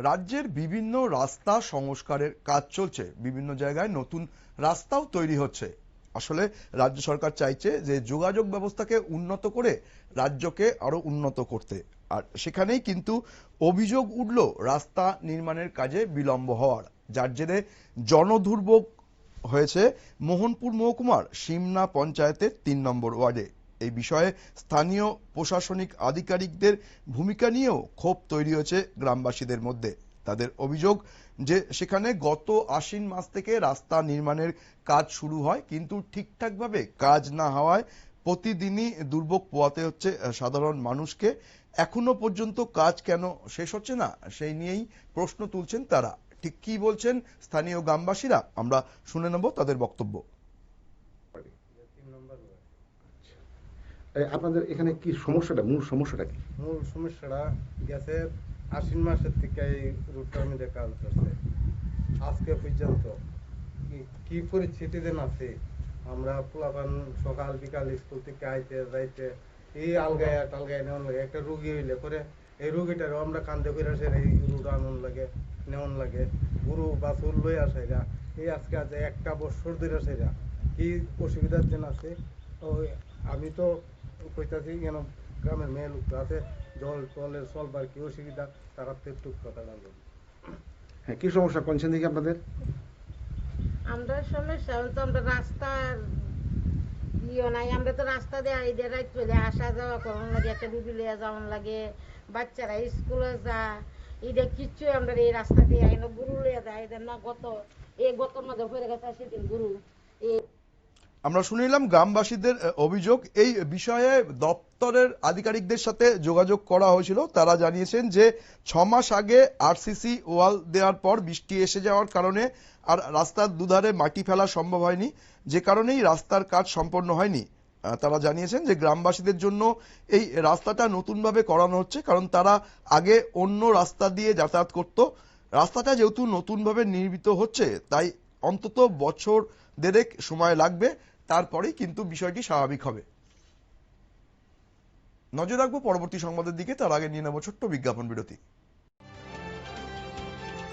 রাজ্যের বিভিন্ন রাস্তা সংস্কারের কাজ চলছে, বিভিন্ন জায়গায় নতুন রাস্তাও তৈরি হচ্ছে। আসলে রাজ্য সরকার চাইছে যে যোগাযোগ ব্যবস্থাকে উন্নত করে রাজ্যকে আরো উন্নত করতে। আর সেখানেই কিন্তু অভিযোগ উঠল রাস্তা নির্মাণের কাজে বিলম্ব হওয়ার, যার জেরে জনদুর্ভোগ হয়েছে মোহনপুর মহকুমার সিমনা পঞ্চায়েতের ৩ নম্বর ওয়ার্ডে। এই বিষয়ে স্থানীয় প্রশাসনিক আধিকারিকদের ভূমিকা নিয়েও ক্ষোভ তৈরি হয়েছে গ্রামবাসীদের মধ্যে। তাদের অভিযোগ যে সেখানে গত আশ্বিন মাস থেকে রাস্তা নির্মাণের কাজ শুরু হয়, কিন্তু ঠিকঠাকভাবে কাজ না হওয়ায় প্রতিদিনই দুর্ভোগ পোহাতে হচ্ছে সাধারণ মানুষকে। এখনো পর্যন্ত কাজ কেন শেষ হচ্ছে না, সেই নিয়েই প্রশ্ন তুলছেন তারা। ঠিক কি বলছেন স্থানীয় গ্রামবাসীরা, আমরা শুনে নেব তাদের বক্তব্য। আপনাদের এখানে কি সমস্যাটা, মূল সমস্যাটা কি? মূল সমস্যাটা গেছে আশ্বিন মাসের থেকে এই রুটটা আমাদের কাজ করছে আজকে পর্যন্ত। কি পরিস্থিতিতে আছে আমরা পোলাপান সকাল বিকাল স্কুল থেকে আইতে যাইতে এই আলগায়া টালগায় নেওয়ান লাগে। একটা রুগী হইলে পরে এই রুগীটারও আমরা কান্দে করে আসে এই রুট আনন লাগে, নেওয়ান লাগে। গরু বাছুর লই আসে এরা এই আজকে আছে একটা বছর ধরে আসে এরা কি অসুবিধার জন্য আছে। ওই আমি তো কইতাছি কেন গ্রামের মেয়ে লোক আছে জল টলের চলবার কি অসুবিধা তারা তো একটু কথা বলবে। হ্যাঁ, কি সমস্যা কোনছেন দিকে আপনাদের? আমরা সমস্যা তো আমরা রাস্তার ইয়ে নাই, আমরা তো রাস্তা দিয়ে আইদের রাত চলে আসা যাওয়া করার লাগে, একটা রুগী লিয়ে যাওয়ার লাগে, বাচ্চারা স্কুলে যা এটা কিচ্ছু আমরা এই রাস্তা দিয়ে আই না। গরু লিয়ে যায় এদের না গত মাঝে পড়ে গেছে সেদিন গরু। আমরা শুনিলাম গ্রামবাসীদের অভিযোগ। এই বিষয়ে দপ্তরের আধিকারিকদের সাথে যোগাযোগ করা হয়েছিল। তারা জানিয়েছেন যে 6 মাস আগে আরসিসি ওয়াল দেওয়ার পর বৃষ্টি এসে যাওয়ার কারণে আর রাস্তার দুধারে মাটি ফেলা সম্ভব হয়নি, যে কারণেই রাস্তার কাজ সম্পন্ন হয়নি। তারা জানিয়েছেন যে গ্রামবাসীদের জন্য এই রাস্তাটা নতুনভাবে করানো হচ্ছে, কারণ তারা আগে অন্য রাস্তা দিয়ে যাতায়াত করত। রাস্তাটা যেহেতু নতুনভাবে নির্মিত হচ্ছে, তাই অন্তত বছর দেড়েক সময় লাগবে, তারপরেই কিন্তু বিষয়টি স্বাভাবিক হবে। নজর রাখবো পরবর্তী সংবাদের দিকে, তার আগে নিয়ে নেব ছোট্ট বিজ্ঞাপন বিরতি।